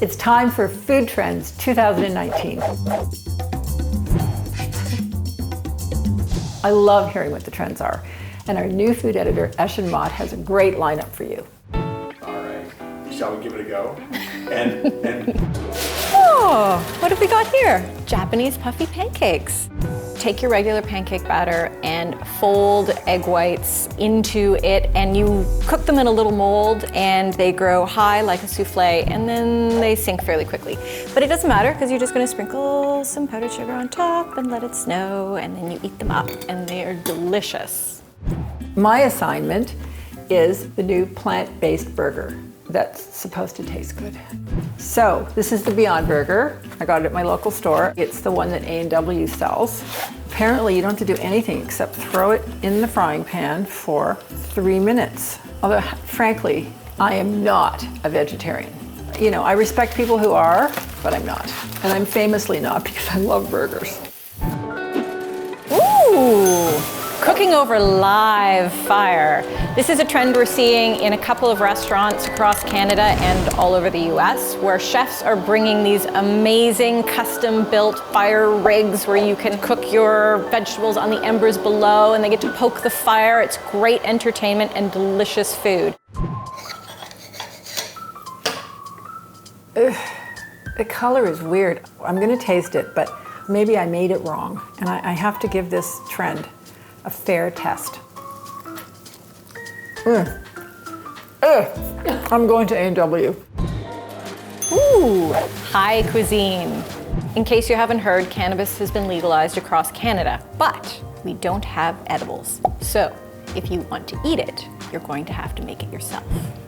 It's time for Food Trends 2019. I love hearing what the trends are, and our new food editor, Eshin Mott, has a great lineup for you. All right, shall we give it a go? Oh, what have we got here? Japanese puffy pancakes. Take your regular pancake batter and fold egg whites into it, and you cook them in a little mold, and they grow high like a souffle, and then they sink fairly quickly. But it doesn't matter, because you're just going to sprinkle some powdered sugar on top and let it snow, and then you eat them up, and they are delicious. My assignment is the new plant-based burger that's supposed to taste good. So this is the Beyond Burger. I got it at my local store. It's the one that A&W sells. Apparently you don't have to do anything except throw it in the frying pan for 3 minutes. Although frankly, I am not a vegetarian. You know, I respect people who are, but I'm not. And I'm famously not because I love burgers. Ooh! Cooking over live fire. This is a trend we're seeing in a couple of restaurants across Canada and all over the US, where chefs are bringing these amazing custom-built fire rigs where you can cook your vegetables on the embers below and they get to poke the fire. It's great entertainment and delicious food. Ugh, the color is weird. I'm gonna taste it, but maybe I made it wrong, and I have to give this trend a fair test. I'm going to A&W. Ooh, high cuisine. In case you haven't heard, cannabis has been legalized across Canada, but we don't have edibles. So if you want to eat it, you're going to have to make it yourself.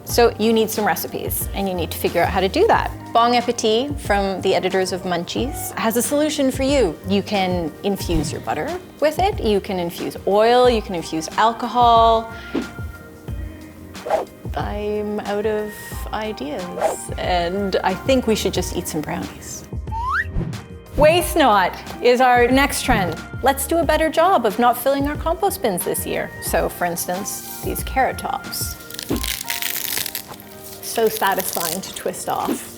So you need some recipes, and you need to figure out how to do that. Bon Appetit, from the editors of Munchies, has a solution for you. You can infuse your butter with it, you can infuse oil, you can infuse alcohol. I'm out of ideas, and I think we should just eat some brownies. Waste Not is our next trend. Let's do a better job of not filling our compost bins this year. So for instance, these carrot tops. So satisfying to twist off.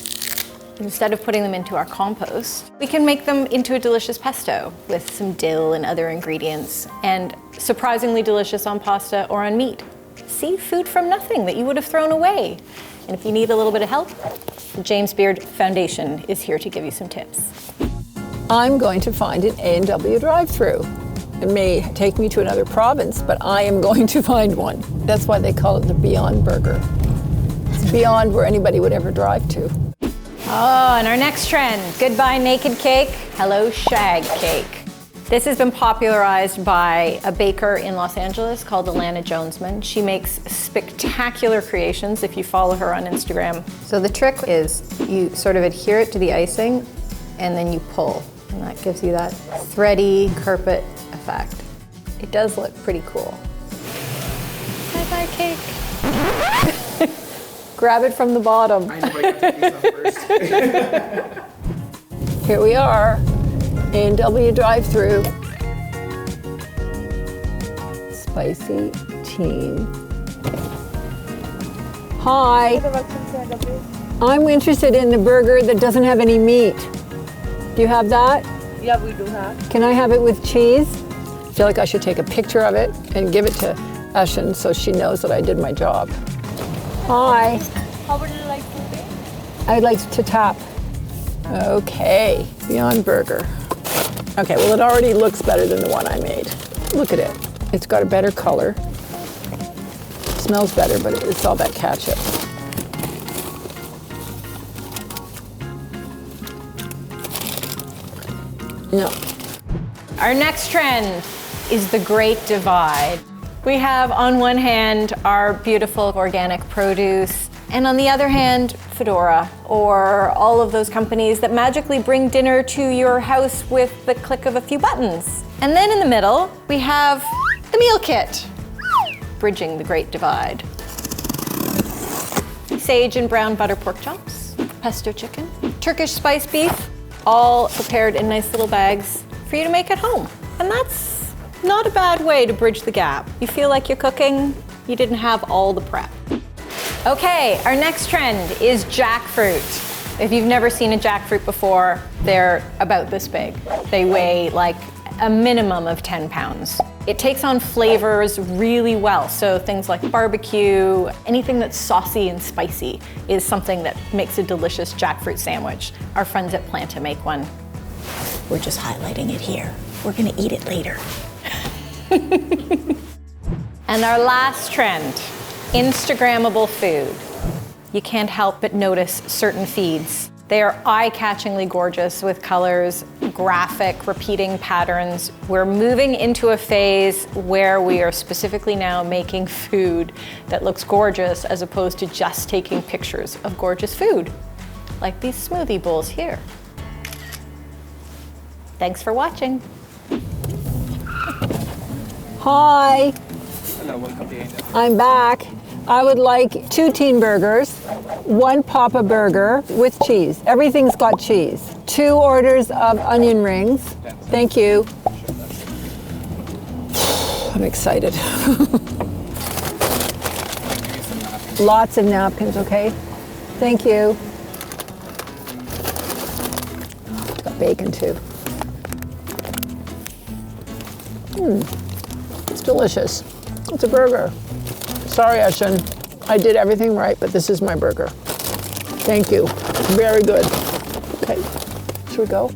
Instead of putting them into our compost, we can make them into a delicious pesto with some dill and other ingredients, and surprisingly delicious on pasta or on meat. See, food from nothing that you would have thrown away. And if you need a little bit of help, the James Beard Foundation is here to give you some tips. I'm going to find an A&W drive-thru. It may take me to another province, but I am going to find one. That's why they call it the Beyond Burger. It's beyond where anybody would ever drive to. Oh, and our next trend, goodbye naked cake, hello shag cake. This has been popularized by a baker in Los Angeles called Alana Jonesman. She makes spectacular creations if you follow her on Instagram. So the trick is you sort of adhere it to the icing and then you pull. And that gives you that thready carpet effect. It does look pretty cool. Bye-bye cake. Grab it from the bottom. I know I got to do some first. Here we are, A&W drive-thru. Spicy teen. Hi. I'm interested in the burger that doesn't have any meat. Do you have that? Yeah, we do have. Can I have it with cheese? I feel like I should take a picture of it and give it to Eshin so she knows that I did my job. Hi. How would you like to pay? I'd like to tap. Okay, Beyond Burger. Okay, well it already looks better than the one I made. Look at it. It's got a better color. It smells better, but it's all that ketchup. No. Our next trend is the Great Divide. We have on one hand our beautiful organic produce, and on the other hand, Fedora, or all of those companies that magically bring dinner to your house with the click of a few buttons. And then in the middle, we have the meal kit, bridging the Great Divide. Sage and brown butter pork chops, pesto chicken, Turkish spice beef, all prepared in nice little bags for you to make at home. And that's not a bad way to bridge the gap. You feel like you're cooking, you didn't have all the prep. Okay, our next trend is jackfruit. If you've never seen a jackfruit before, they're about this big. They weigh like a minimum of 10 pounds. It takes on flavors really well. So things like barbecue, anything that's saucy and spicy is something that makes a delicious jackfruit sandwich. Our friends at Planta make one. We're just highlighting it here. We're gonna eat it later. And our last trend, Instagrammable food. You can't help but notice certain feeds. They are eye-catchingly gorgeous with colors, graphic, repeating patterns. We're moving into a phase where we are specifically now making food that looks gorgeous as opposed to just taking pictures of gorgeous food, like these smoothie bowls here. Thanks for watching. Hi, Hello, welcome to Angel. I'm back. I would like 2 teen burgers, 1 Papa burger with cheese. Everything's got cheese. 2 orders of onion rings. Thank you. I'm excited. Lots of napkins, okay? Thank you. Got bacon too. It's delicious. It's a burger. Sorry, Eshin. I did everything right, but this is my burger. Thank you. Very good. Okay, should we go?